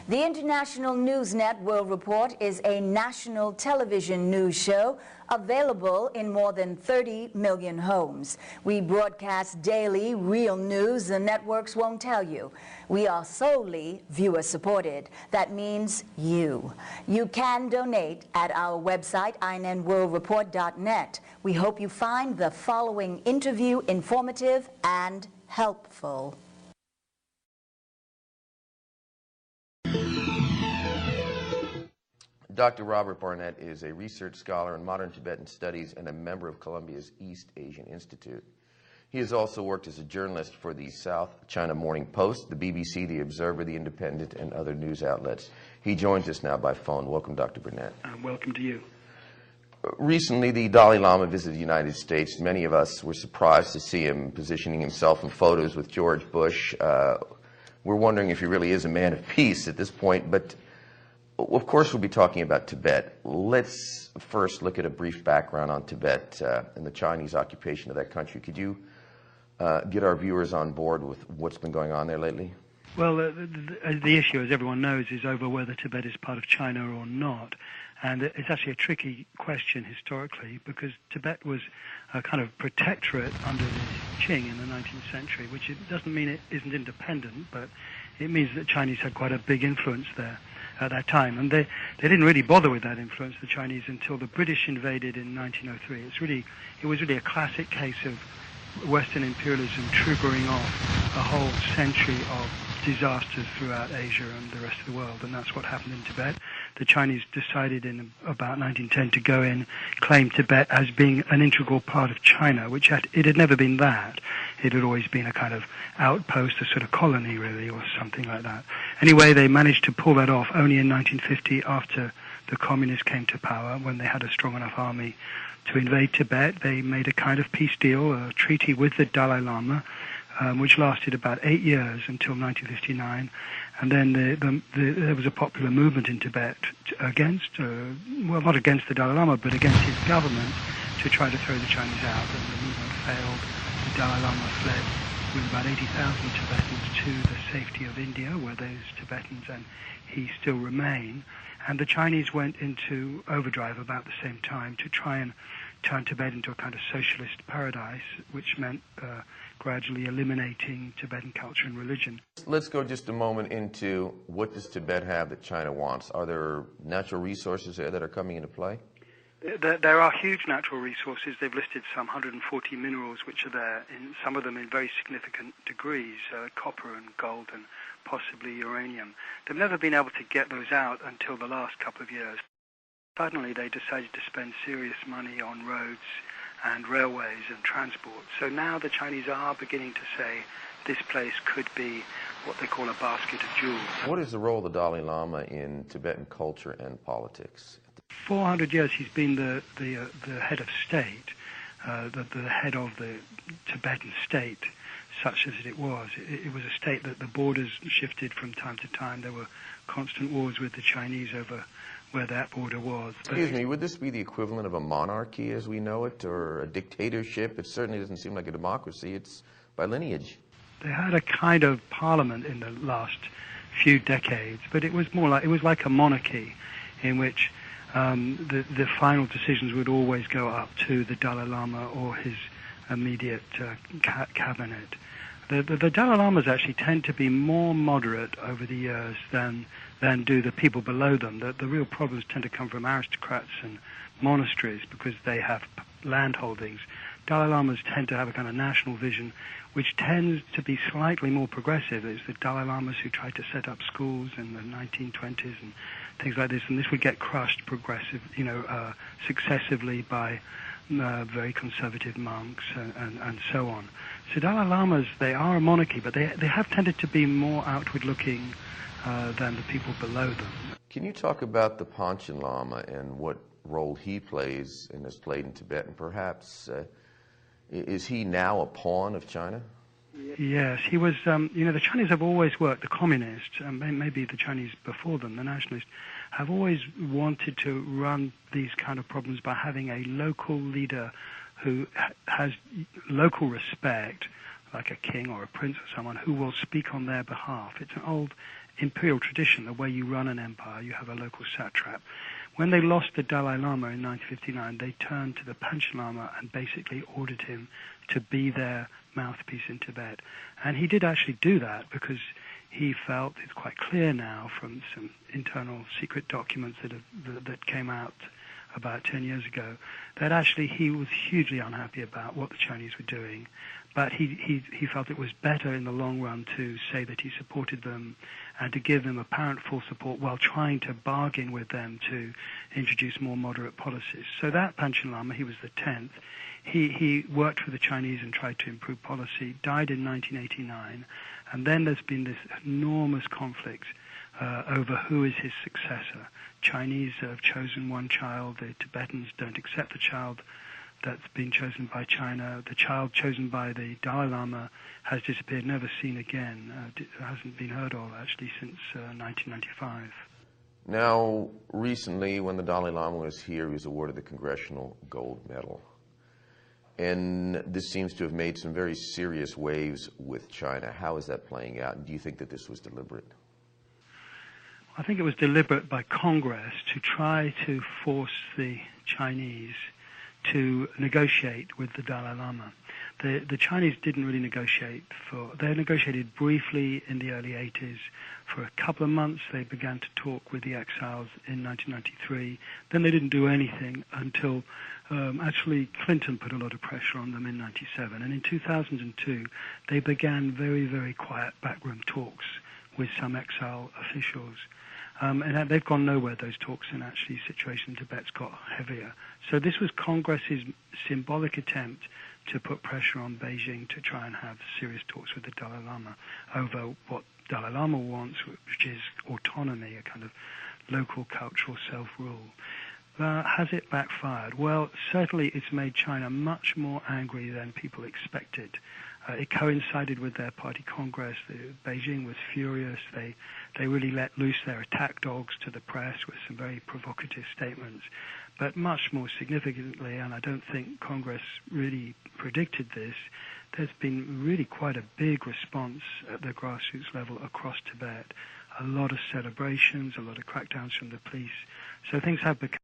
The International Newsnet World Report is a national television news show available in more than 30 million homes. We broadcast daily real news the networks won't tell you. We are solely viewer-supported. That means you. You can donate at our website, INNWorldReport.net. We hope you find the following interview informative and helpful. Dr. Robert Barnett is a research scholar in modern Tibetan studies and a member of Columbia's East Asian Institute. He has also worked as a journalist for the South China Morning Post, the BBC, The Observer, The Independent, and other news outlets. He joins us now by phone. Welcome, Dr. Barnett. Welcome to you. Recently, the Dalai Lama visited the United States. Many of us were surprised to see him positioning himself in photos with George Bush. We're wondering if he really is a man of peace at this point, but of course, we'll be talking about Tibet. Let's first look at a brief background on Tibet and the Chinese occupation of that country. Could you get our viewers on board with what's been going on there lately? Well, the issue, as everyone knows, is over whether Tibet is part of China or not. And it's actually a tricky question historically, because Tibet was a kind of protectorate under the Qing in the 19th century, which it doesn't mean it isn't independent, but it means that Chinese had quite a big influence there at that time. And they didn't really bother with that influence, the Chinese, until the British invaded in 1903. It was really a classic case of Western imperialism triggering off a whole century of disasters throughout Asia and the rest of the world, and that's what happened in Tibet. The Chinese decided in about 1910 to go in, claim Tibet as being an integral part of China, which it had never been that. It had always been a kind of outpost, a sort of colony, really, or something like that. Anyway, they managed to pull that off only in 1950, after the communists came to power, when they had a strong enough army to invade Tibet. They made a kind of peace deal, a treaty with the Dalai Lama, which lasted about 8 years until 1959. And then there was a popular movement in Tibet against, well, not against the Dalai Lama, but against his government, to try to throw the Chinese out. And the movement failed. The Dalai Lama fled with about 80,000 Tibetans to the safety of India, where those Tibetans and he still remain. And the Chinese went into overdrive about the same time to try and turn Tibet into a kind of socialist paradise, which meant gradually eliminating Tibetan culture and religion. Let's go just a moment into what does Tibet have that China wants? Are there natural resources there that are coming into play? There are huge natural resources. They've listed some 140 minerals which are there, some of them in very significant degrees, copper and gold and possibly uranium. They've never been able to get those out until the last couple of years. Suddenly they decided to spend serious money on roads and railways and transport. So now the Chinese are beginning to say this place could be what they call a basket of jewels. What is the role of the Dalai Lama in Tibetan culture and politics? 400 years he's been the head of state, the head of the Tibetan state, such as it was. It was a state that the borders shifted from time to time. There were constant wars with the Chinese over where that border was. Excuse me, would this be the equivalent of a monarchy as we know it, or a dictatorship? It certainly doesn't seem like a democracy. It's by lineage. They had a kind of parliament in the last few decades, but it was like a monarchy, in which the final decisions would always go up to the Dalai Lama or his immediate cabinet. The Dalai Lamas actually tend to be more moderate over the years than do the people below them. The real problems tend to come from aristocrats and monasteries, because they have land holdings. Dalai Lamas tend to have a kind of national vision, which tends to be slightly more progressive. It's the Dalai Lamas who tried to set up schools in the 1920s and things like this, and this would get crushed successively by very conservative monks and so on. So Dalai Lamas, they are a monarchy, but they have tended to be more outward-looking than the people below them. Can you talk about the Panchen Lama and what role he plays and has played in Tibet, and perhaps is he now a pawn of China? Yes, he was, the Chinese have always worked, the communists, maybe the Chinese before them, the nationalists, have always wanted to run these kind of problems by having a local leader who has local respect like a king or a prince or someone, who will speak on their behalf. It's an old imperial tradition, the way you run an empire, you have a local satrap. When they lost the Dalai Lama in 1959, they turned to the Panchen Lama and basically ordered him to be their mouthpiece in Tibet. And he did actually do that because he felt, it's quite clear now from some internal secret documents that came out about 10 years ago, that actually he was hugely unhappy about what the Chinese were doing. But he felt it was better in the long run to say that he supported them and to give them apparent full support while trying to bargain with them to introduce more moderate policies. So that Panchen Lama, he was the 10th, he worked for the Chinese and tried to improve policy, died in 1989, and then there's been this enormous conflict over who is his successor. Chinese have chosen one child, the Tibetans don't accept the child that's been chosen by China. The child chosen by the Dalai Lama has disappeared, never seen again. Hasn't been heard of, actually, since 1995. Now, recently, when the Dalai Lama was here, he was awarded the Congressional Gold Medal. And this seems to have made some very serious waves with China. How is that playing out? And do you think that this was deliberate? I think it was deliberate by Congress to try to force the Chinese to negotiate with the Dalai Lama. The Chinese didn't really negotiate they negotiated briefly in the early 80s. For a couple of months they began to talk with the exiles in 1993. Then they didn't do anything until actually Clinton put a lot of pressure on them in 97. And in 2002 they began very, very quiet backroom talks with some exile officials. And they've gone nowhere, those talks, and actually the situation in Tibet's got heavier. So this was Congress's symbolic attempt to put pressure on Beijing to try and have serious talks with the Dalai Lama over what Dalai Lama wants, which is autonomy, a kind of local cultural self-rule. Has it backfired? Well, certainly it's made China much more angry than people expected. It coincided with their party congress. Beijing was furious. They really let loose their attack dogs to the press with some very provocative statements. But much more significantly, and I don't think Congress really predicted this, there's been really quite a big response at the grassroots level across Tibet. A lot of celebrations, a lot of crackdowns from the police. So things have become